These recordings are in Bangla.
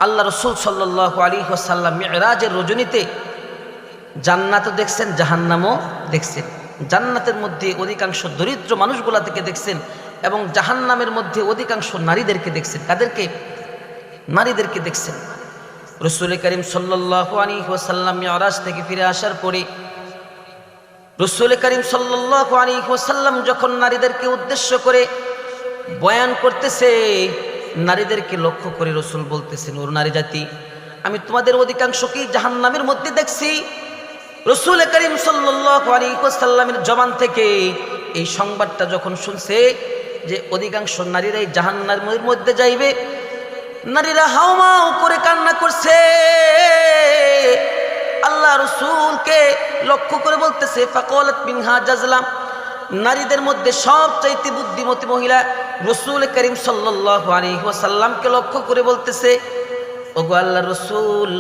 আল্লাহ রসুল সাল্লাল্লাহু আলাইহি ওয়াসাল্লাম মিরাজের রজনীতে জান্নাতও দেখছেন, জাহান্নামও দেখছেন। জান্নাতের মধ্যে অধিকাংশ দরিদ্র মানুষগুলা থেকে দেখছেন এবং জাহান্নামের মধ্যে অধিকাংশ নারীদেরকে দেখছেন। কাদেরকে? নারীদেরকে দেখছেন। রাসূল করিম সাল্লাল্লাহু আলাইহি ওয়াসাল্লাম মিরাজ থেকে ফিরে আসার পরে রাসূল করিম সাল্লাল্লাহু আলাইহি ওয়াসাল্লাম যখন নারীদেরকে উদ্দেশ্য করে বয়ান করতেছে, নারীদেরকে লক্ষ্য করে রাসূল বলতেছেন, ওর নারী জাতি, আমি তোমাদের অধিকাংশকেই জাহান্নামের মধ্যে দেখছি। রাসূল করিম সাল্লাল্লাহু আলাইহি ওয়াসাল্লামের জবান থেকে এই সংবাদটা যখন শুনছে যে অধিকাংশ নারীরাই জাহান্নামের মধ্যে যাইবে, নারীরা হাউমাউ করে কান্না করছে। আল্লাহ রাসূলকে লক্ষ্য করে বলতেছে, ফাকালাত মিনহা জাজলাম, নারীদের মধ্যে সবচাইতে বুদ্ধিমতী মহিলা রাসূল করিম সাল্লাল্লাহু আলাইহি ওয়াসাল্লামকে লক্ষ্য করে বলতেছে, ওগো আল্লাহর রাসূল,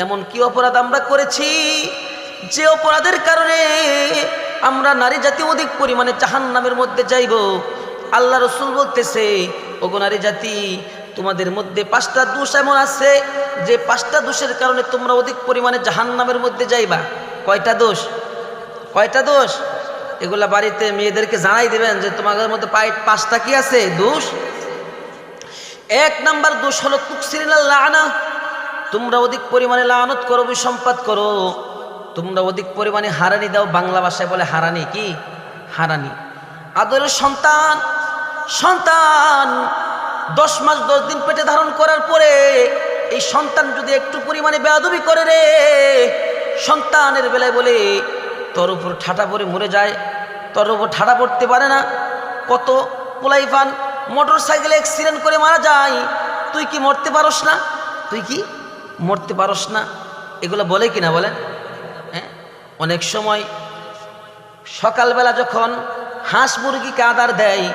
এমন কি অপরাধ আমরা করেছি যে অপরাধের কারণে আমরা নারী জাতি অধিক পরিমাণে জাহান্নামের মধ্যে যাইব? আল্লাহ রাসূল বলতেছে, ওগো নারী জাতি, তোমাদের মধ্যে 5টা দোষ এমন আছে যে 5টা দোষের কারণে তোমরা অধিক পরিমাণে জাহান্নামের মধ্যে যাইবা। কয়টা দোষ? কয়টা দোষ? এগুলা বাড়িতে মেয়েদেরকে জানাই দিবেন যে তোমাদের মধ্যে 5টা কি আছে দোষ। 1 নাম্বার দোষ হলো তুকসিরিনাল লানা, তোমরা অধিক পরিমাণে লানত করো, বিসম্পাত করো, তোমরা অধিক পরিমাণে হারানি দাও। বাংলা ভাষায় বলে হারানি। কি হারানি? আদরের সন্তান 10 মাস 10 দিন পেটে ধারণ করার পরে এই সন্তান যদি একটু পরিমাণে বেয়াদবি করে রে, সন্তানের বেলায় বলে তোর উপর ঠাটা পড়ে মরে যায়, তোর উপর ঠাটা পড়তে পারে না। কত পোলাইফান মোটর সাইকেলে অ্যাক্সিডেন্ট করে মারা যায়, তুই কি মরতে পারস না? তুই কি মরতে পারস না? এগুলো বলে কিনা বলেন? হ্যাঁ, অনেক সময় সকালবেলা যখন হাঁস মুরগিকে আদার দেয়,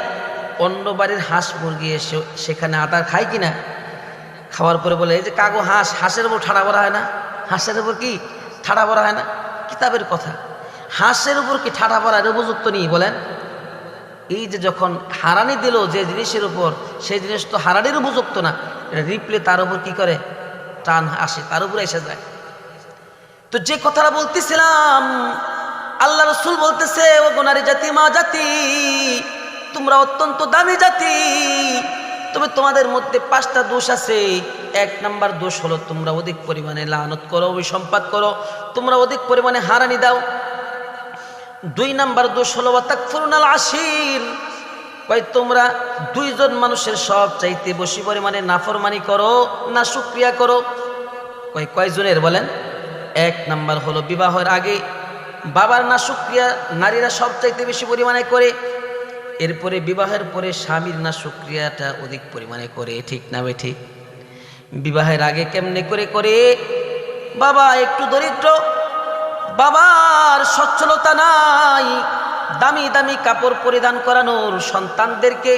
অন্য বাড়ির হাঁস মুরগি এসে সেখানে আদার খায় কিনা, খাওয়ার পরে বলে, এই যে কাগো হাঁস, হাঁসের উপর ঠাড়া ভরা হয় না? হাঁসের উপর কি ঠাড়া ভরা হয় না? কিতাবের কথা। হাঁসের উপর কি ঠাড়া ভরার উপযুক্ত নেই বলেন? এই যে যখন হারানি দিল যে জিনিসের উপর, সেই জিনিস তো হারানির উপযুক্ত না, এটা রিপ্লে তার উপর কি করে টান আসে, তার উপরে এসে যায়। তো যে কথাটা বলতেছিলাম, আল্লাহ রাসূল বলতেছে, ও নারী জাতি, মা জাতি, তোমরা অত্যন্ত দামি জাতি, তবে তোমাদের মধ্যে 5টা দোষ আছে। 1 নাম্বার দোষ হলো তোমরা অধিক পরিমাণে লানত করো, অভিসম্পাত করো, তোমরা অধিক পরিমাণে হারানি দাও। 2 নাম্বার দোষ হলো তাকফুরুনাল আশির, কই তোমরা 2 জন মানুষের সব চাইতে বেশি পরিমাণে নাফরমানি করো, না শুকরিয়া করো। কয়জনের বলেন? 1 নাম্বার হলো বিবাহের আগে বাবার না শুকরিয়া নারীরা সব চাইতে বেশি পরিমাণে করে, এরপরে বিবাহের পরে স্বামীর না শুকরিয়াটা অধিক পরিমাণে করে। ঠিক না বে ঠিক? বিবাহের আগে কেমনে করে করে? বাবা একটু দরিদ্র, বাবার সচ্ছলতা নাই, দামি দামি কাপড় পরিধান করানোর সন্তানদেরকে।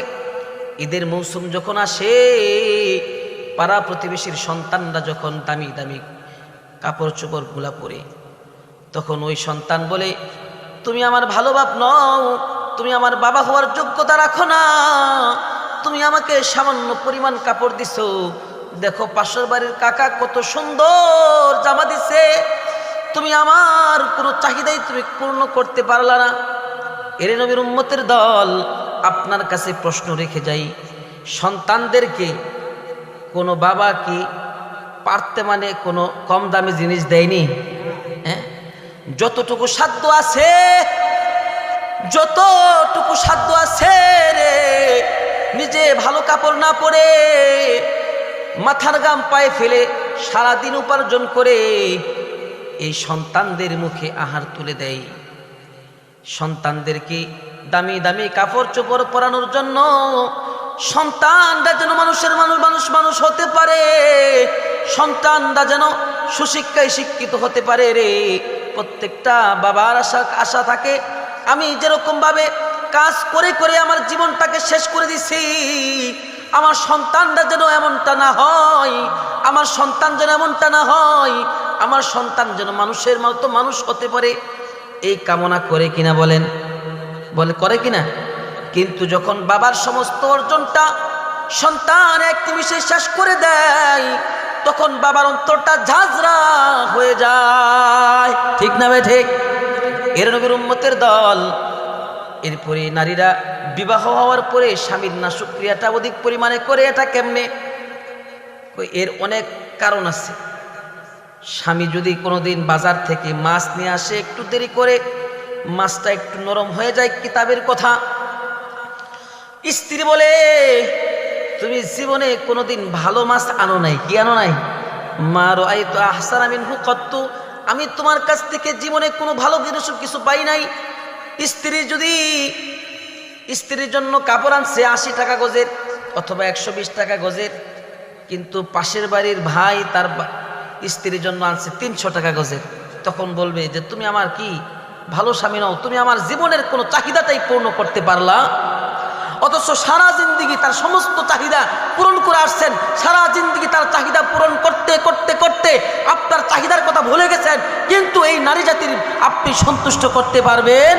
ঈদের মৌসুম যখন আসে, পাড়া প্রতিবেশীর সন্তানরা যখন দামি দামি কাপড় চোপড় গুলা পরে, তখন ওই সন্তান বলে, তুমি আমার ভালো বাপ নও, তুমি আমার বাবা হওয়ার যোগ্যতা রাখো না, তুমি আমাকে সামান্য পরিমাণ কাপড় দিছো, দেখো পাশের বাড়ির কাকা কত সুন্দর জামা দিছে, তুমি আমার কোনো চাহিদাই তুমি পূর্ণ করতে পারলা না। এর নবীর উম্মতের দল, আপনার কাছে প্রশ্ন রেখে যাই, সন্তানদেরকে কোনো বাবা কি পারতে মানে কোনো কম দামি জিনিস দেয়নি? হ্যাঁ, যতটুকু সাধ্য আছে, যতটুকু সাধ্য আছে রে, নিজে ভালো কাপড় না পরে মাথার গাম পায়ে ফেলে সারাদিন উপার্জন করে এই সন্তানদের মুখে আহার তুলে দেয়। সন্তানদেরকে দামি দামি কাপড় চোপড় পরানোর জন্য, সন্তানরা যেন মানুষের মানুষ হতে পারে, সন্তানরা যেন সুশিক্ষায় শিক্ষিত হতে পারে রে, প্রত্যেকটা বাবার আশা থাকে, আমি যেরকম ভাবে কাজ করে করে আমার জীবনটাকে শেষ করে দিছি, আমার সন্তানরা যেন এমনটা না হয়, আমার সন্তান যেন এমনটা না হয়, আমার সন্তান যেন মানুষের মতো মানুষ হতে পারে, এই কামনা করে কিনা বলেন? বলে করে কিনা? কিন্তু যখন বাবার সমস্ত অর্জনটা সন্তান এক নিমিষে শেষ করে দেয়, তখন তখন বাবার অন্তরটা ঝাঁঝরা হয়ে যায়। ঠিক না ভাই ঠিক? এর নবীর উম্মতের দল। এরপরে নারীরা বিবাহ হওয়ার পরে স্বামীর নাশক্রিয়াটা অধিক পরিমাণে করে। এটা কেমনে? এর অনেক কারণ আছে। স্বামী যদি কোনোদিন বাজার থেকে মাছ নিয়ে আসে, একটু দেরি করে মাছটা একটু নরম হয়ে যায়, কিতাবের কথা। স্ত্রী বলে, তুমি জীবনে কোনোদিন ভালো মাছ আনো নাই। কি আনো নাই? মা রাআইতু আহসানা মিনহু কত্তু, আমি তোমার কাছ থেকে জীবনে কোনো ভালো কিছু পাই নাই। স্ত্রীর জন্য কাপড় আনছে 80 টাকা গজের অথবা 120 টাকা গজের, কিন্তু পাশের বাড়ির ভাই তার স্ত্রীর জন্য আনছে 300 টাকা গজের। তখন বলবে যে তুমি আমার কি ভালো স্বামী নও, তুমি আমার জীবনের কোনো চাহিদাটাই পূর্ণ করতে পারলা। অথচ সারা জিন্দিগি তার সমস্ত চাহিদা পূরণ করে আসছেন, সারা জিন্দিগি তার চাহিদা পূরণ করতে করতে করতে আপনার চাহিদার কথা ভুলে গেছেন, কিন্তু এই নারী জাতির আপনি সন্তুষ্ট করতে পারবেন?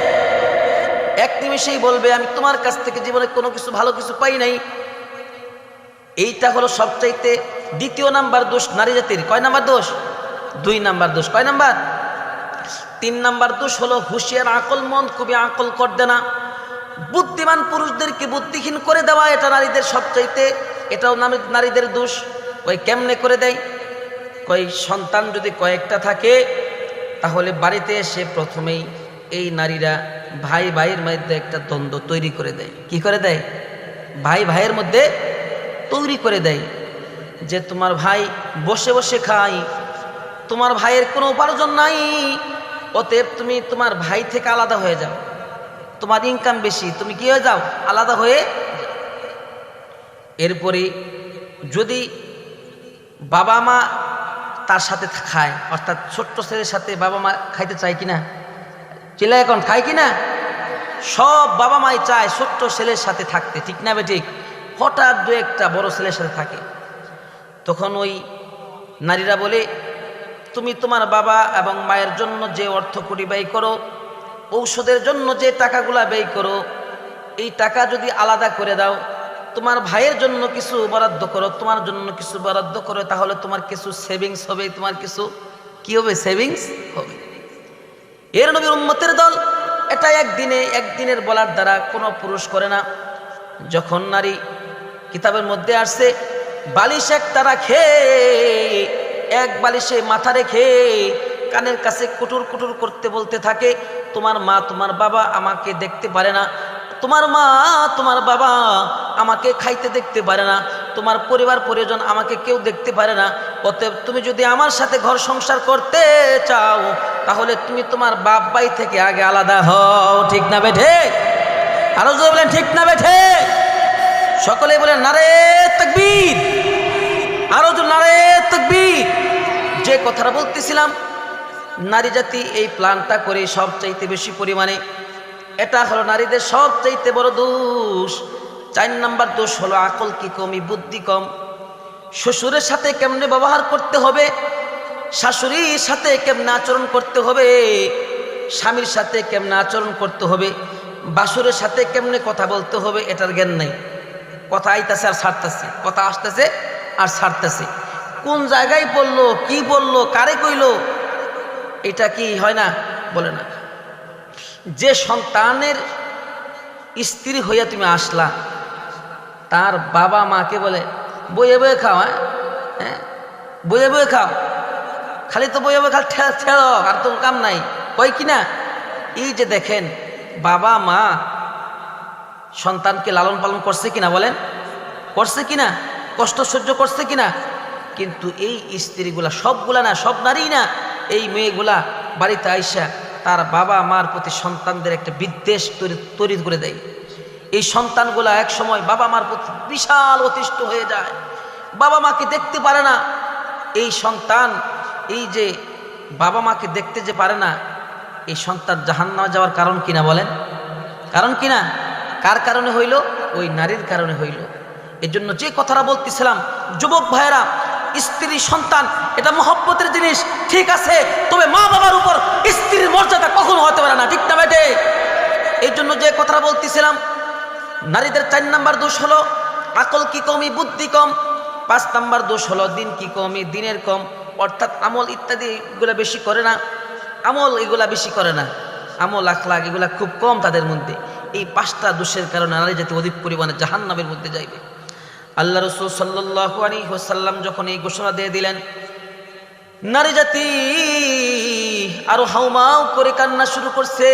এক নিমেষেই বলবে আমি তোমার কাছ থেকে জীবনে কোনো কিছু ভালো কিছু পাই নাই। এইটা হলো সবচাইতে দ্বিতীয় নাম্বার দোষ নারী জাতির। কয় নাম্বার দোষ? 2 নাম্বার দোষ। কয় নাম্বার? 3 নাম্বার দোষ হলো হুঁশিয়ার আকল মন খুবই আকল কর দেনা, বুদ্ধিমান পুরুষদেরকে বুদ্ধিহীন করে দেওয়া। এটা নারীদের সবচাইতে, এটাও নারীদের দোষ। ওই কেমনে করে দেয়? কই সন্তান যদি কয়েকটা থাকে তাহলে বাড়িতে এসে প্রথমেই এই নারীরা ভাই ভাইয়ের মধ্যে একটা দ্বন্দ্ব তৈরি করে দেয়। কি করে দেয়? ভাই ভাইয়ের মধ্যে তৈরি করে দেয় যে তোমার ভাই বসে বসে খায়, তোমার ভাইয়ের কোনো উপার্জন নাই, অতএব তুমি তোমার ভাই থেকে আলাদা হয়ে যাও, তোমার ইনকাম বেশি, তুমি কি হয়ে যাও? আলাদা হয়ে। এরপরে যদি বাবা মা তার সাথে খায়, অর্থাৎ ছোট্ট ছেলের সাথে বাবা মা খাইতে চায় কিনা? চিল্লা এখন খায় কিনা? সব বাবা মাই চায় ছোট্ট ছেলের সাথে থাকতে। ঠিক না বে ঠিক? হঠাৎ 2-1টা বড় ছেলের সাথে থাকে, তখন ওই নারীরা বলে তুমি তোমার বাবা এবং মায়ের জন্য যে অর্থ কোটি ব্যয় করো, ঔষধের জন্য যে টাকাগুলা ব্যয় করো, এই টাকা যদি আলাদা করে দাও, তোমার ভাইয়ের জন্য কিছু বরাদ্দ করো, তোমার জন্য কিছু বরাদ্দ করো, তাহলে তোমার কিছু সেভিংস হবে, তোমার কিছু কি হবে? সেভিংস হবে। এর নবীর উম্মতের দল এটা একদিনের বলার দ্বারা কোনো পুরুষ করে না। যখন নারী কিতাবের মধ্যে আসছে বালিশ একটা রাখে, এক বালিশে মাথা রেখে কানের কাছে কুটুর কুটুর করতে বলতে থাকে, তোমার মা তোমার বাবা আমাকে দেখতে পারে না, তোমার মা তোমার বাবা আমাকে খাইতে দেখতে পারে না, তোমার পরিবার পরিজন আমাকে কেউ দেখতে পারে না, অতএব তুমি যদি আমার সাথে ঘর সংসার করতে চাও তাহলে তুমি তোমার বাপ ভাই থেকে আগে আলাদা হও। ঠিক না বেঠে? আরো জোরে বলেন ঠিক না বেঠে? সকলে বলেন নারে তাকবীর, আরো জোরে নারে তাকবীর। যে কথাটা বলতেছিলাম, নারী জাতি এই প্ল্যানটা করে সবচাইতে বেশি পরিমাণে, এটা হলো নারীদের সবচাইতে বড় দোষ। 4 নাম্বার দোষ হলো আকল কি কমি, বুদ্ধি কম। শ্বশুরের সাথে কেমনে ব্যবহার করতে হবে, শাশুড়ির সাথে কেমনে আচরণ করতে হবে, স্বামীর সাথে কেমনে আচরণ করতে হবে, বাসুরের সাথে কেমনে কথা বলতে হবে, এটার জ্ঞান নাই। কথা আইতাছে আর ছাড়তেছে, কথা আসতেছে আর ছাড়তেছে, কোন জায়গায় বললো, কি বললো, কারে কইলো, এটা কি হয় না? বলে না। যে সন্তানের স্ত্রী হইয়া তুমি আসলা, তার বাবা মাকে বলে বইয়ে বইয়ে খাও, হ্যাঁ বইয়ে বইয়ে খাও, খালি তো বইয়ে বইয়ে খালি ঠেলো, আর তো কাম নাই, কই কিনা? এই যে দেখেন, বাবা মা সন্তানকে লালন পালন করছে কিনা বলেন? করছে কিনা? কষ্ট সহ্য করছে কিনা? কিন্তু এই স্ত্রীগুলা, সবগুলা না, সব নারী না, এই মেয়েগুলা বাড়িতে আইসা তার বাবা মার প্রতি সন্তানদের একটা বিদ্বেষ তৈরি করে দেয়। এই সন্তানগুলা এক সময় বাবা মার প্রতি বিশাল অতিষ্ঠ হয়ে যায়, বাবা মাকে দেখতে পারে না। এই সন্তান, এই যে বাবা মাকে দেখতে যে পারে না, এই সন্তান জাহান্নামে যাওয়ার কারণ কিনা বলেন? কারণ কিনা? কার কারণে হইল? ওই নারীর কারণে হইল। এর জন্য যে কথাটা বলতেছিলাম, যুবক ভাইয়েরা, স্ত্রী সন্তান এটা মহব্বতের জিনিস, ঠিক আছে, তবে মা বাবার উপর স্ত্রীর মর্যাদা কখনো হতে পারে না। ঠিক না বেটে? এই জন্য যে কথাটা বলতেছিলাম, নারীদের 4 নাম্বার দোষ হলো আকল কি কমি, বুদ্ধি কম। 5 নাম্বার দোষ হলো দিন কি কম, এই দিনের কম, অর্থাৎ আমল ইত্যাদি এগুলা বেশি করে না, এগুলা বেশি করে না, আমল আখলাক এগুলা খুব কম তাদের মধ্যে। এই 5টা দোষের কারণে নারী জাতি অধিক পরিমাণে জাহান্নামের মধ্যে যাইবে। আল্লাহ রাসূল সাল্লাল্লাহু আলাইহি ওয়াসাল্লাম যখন এই ঘোষণা দিয়ে দিলেন, নারী জাতি আরো হাউমাউ করে কান্না শুরু করছে।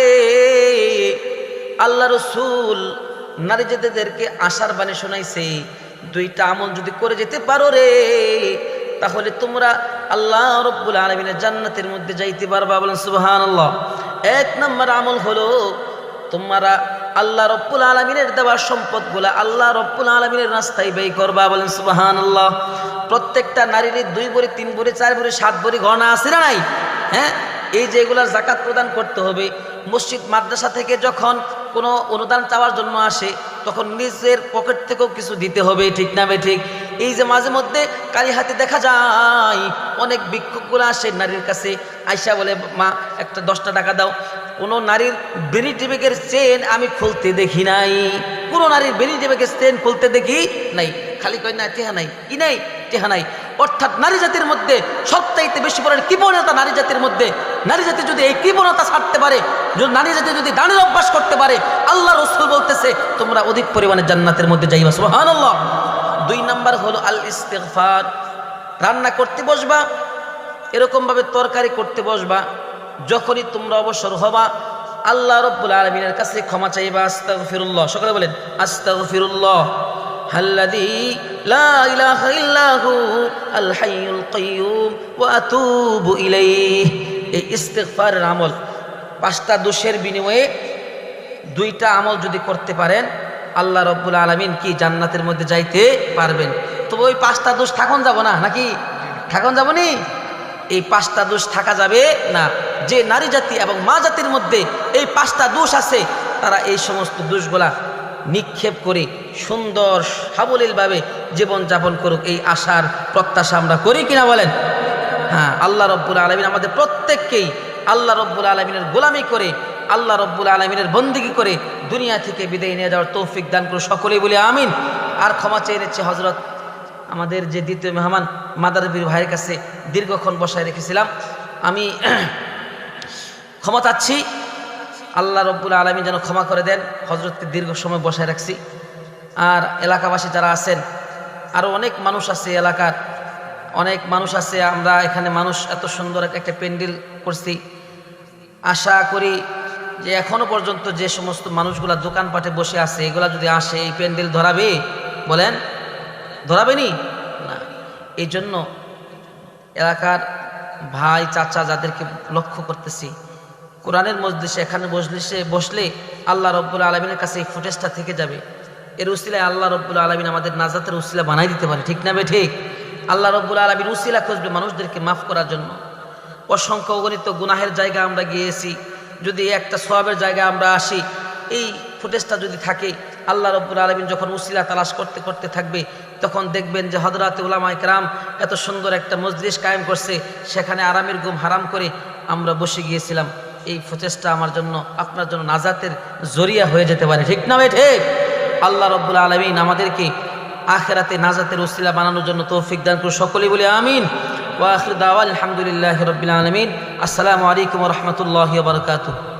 আল্লাহ রাসূল নারী জাতিদেরকে আশার বাণী শোনাইছে, 2টা আমল যদি করে যেতে পারো রে, তাহলে তোমরা আল্লাহ রাব্বুল আলামিনের জান্নাতের মধ্যে যাইতে পারবা। বলেন সুবহানাল্লাহ। 1 নম্বর আমল হলো তোমরা আল্লাহ রাব্বুল আলামিনের দেওয়া সম্পদগুলা আল্লাহ রাব্বুল আলামিনের রাস্তায় ব্যয় করবা। বলেন সুবহানাল্লাহ। প্রত্যেকটা নারীর 2 ভরি 3 ভরি 4 ভরি 7 ভরি গহনা আছে না নাই? হ্যাঁ, এই যে এগুলার যাকাত প্রদান করতে হবে। মসজিদ মাদ্রাসা থেকে যখন কোনো অনুদান চাওয়ার জন্য আসে, তখন নিজের পকেট থেকেও কিছু দিতে হবে, ঠিক না বে ঠিক? এই যে মাঝে মধ্যে কালী হাতে দেখা যায় অনেক ভিক্ষুকগুলো আসে নারীর কাছে, আয়সা বলে মা একটা 10টা টাকা দাও। কোনো নারীর ভ্যানিটি ব্যাগের চেন আমি খুলতে দেখি নাই, কোনো নারীর ভ্যানিটি ব্যাগের চেন খুলতে দেখি নাই, খালি কয় না টেহা নাই, কি নাই, টেহা নাই। অর্থাৎ নারী জাতির মধ্যে সবচাইতে বেশি পড়ে কৃপণতা নারী জাতির মধ্যে। নারী জাতি যদি এই কৃপণতা ছাড়তে পারে, নারী জাতি যদি দানের অভ্যাস করতে পারে, আল্লাহ রাসূল বলতেছে তোমরা অধিক পরিমাণে জান্নাতের মধ্যে যাইবা। সুবহানাল্লাহ। 2 নাম্বার হলো আল ইস্তিগফার। রান্না করতে বসবা, এরকম ভাবে তরকারি করতে বসবা, যখনই তোমরা অবসর হবা আল্লাহ রাব্বুল আলামিনের কাছে ক্ষমা চাইবা। আস্তাগফিরুল্লাহ, সকলে বলেন আস্তাগফিরুল্লাহ আল্লাযী লা ইলাহা ইল্লা হু আল হাইয়ুল কাইয়্যুম ওয়া আতুবু ইলাইহি। এই ইস্তিগফারের আমল 5টা দোষের বিনিময়ে 2টা আমল যদি করতে পারেন, আল্লাহ রাব্বুল আলামিন কি জান্নাতের মধ্যে যাইতে পারবেন। তো ওই 5টা দোষ থাকুন যাব না নাকি? থাকুন যাব নি? এই 5টা দোষ থাকা যাবে না। যে নারী জাতি এবং মা জাতির মধ্যে এই 5টা দোষ আছে, তারা এই সমস্ত দোষগুলা নিক্ষেপ করে সুন্দর সাবলীলভাবে জীবনযাপন করুক, এই আশার প্রত্যাশা আমরা করি কিনা বলেন? হ্যাঁ, আল্লাহ রাব্বুল আলামিন আমাদের প্রত্যেককেই আল্লাহ রাব্বুল আলামিনের গোলামি করে, আল্লাহ রাব্বুল আলামিনের বন্দেগী করে দুনিয়া থেকে বিদায় নিয়ে যাওয়ার তৌফিক দান করে সকলেই বলি আমিন। আর ক্ষমা চেয়ে নিচ্ছি হযরত আমাদের যে দ্বিতীয় মেহমান মাদারবীর ভাইয়ের কাছে দীর্ঘক্ষণ বসায় রেখেছিলাম, আমি ক্ষমা চাচ্ছি। আল্লাহ রাব্বুল আলামিন যেন ক্ষমা করে দেন, হযরতকে দীর্ঘ সময় বসায় রাখছি। আর এলাকাবাসী যারা আছেন, আরও অনেক মানুষ আছে, এলাকার অনেক মানুষ আছে, আমরা এখানে মানুষ এত সুন্দর একটা প্যান্ডেল করছি। আশা করি যে এখনো পর্যন্ত যে সমস্ত মানুষগুলা দোকানপাটে বসে আছে, এগুলা যদি আসে এই প্যান্ডেল ধরাবে, বলেন ধরাবেনি না? এই জন্য এলাকার ভাই চাচা যাদেরকে লক্ষ্য করতেছি, কোরআনের মজলিসে এখানে বসলে আল্লাহ রাব্বুল আলামিনের কাছে এই ফুটেজটা থেকে যাবে। এর উসিলায় আল্লাহ রাব্বুল আলামিন আমাদের নাজাতের উসিলা বানাই দিতে পারে, ঠিক না বে ঠিক? আল্লাহ রাব্বুল আলামিন উসিলা খুঁজবে মানুষদেরকে মাফ করার জন্য। অসংখ্য অগণিত গুনাহের জায়গা আমরা গিয়েছি, যদি একটা সওয়াবের জায়গায় আমরা আসি, এই ফুটেজটা যদি থাকে, আল্লাহ রাব্বুল আলামিন যখন উসিলা তালাশ করতে করতে থাকবে, তখন দেখবেন যে হযরতে উলামায়ে কেরাম এত সুন্দর একটা মজলিস কায়েম করছে, সেখানে আরামের ঘুম হারাম করে আমরা বসে গিয়েছিলাম। এই ফুটেজটা আমার জন্য, আপনার জন্য নাজাতের জরিয়া হয়ে যেতে পারে, ঠিক না ভাই ঠিক? আল্লাহ রাব্বুল আলামিন আমাদেরকে আখিরাতে নাজাতের উসিলা বানানোর জন্য তৌফিক দান করুন, সকলেই বলি আমিন। ওয়া আখিরু দাওয়ানা আলহামদুলিল্লাহি রাব্বিল আলামিন। আসসালামু আলাইকুম ওয়া রাহমাতুল্লাহি ওয়া বারাকাতুহু।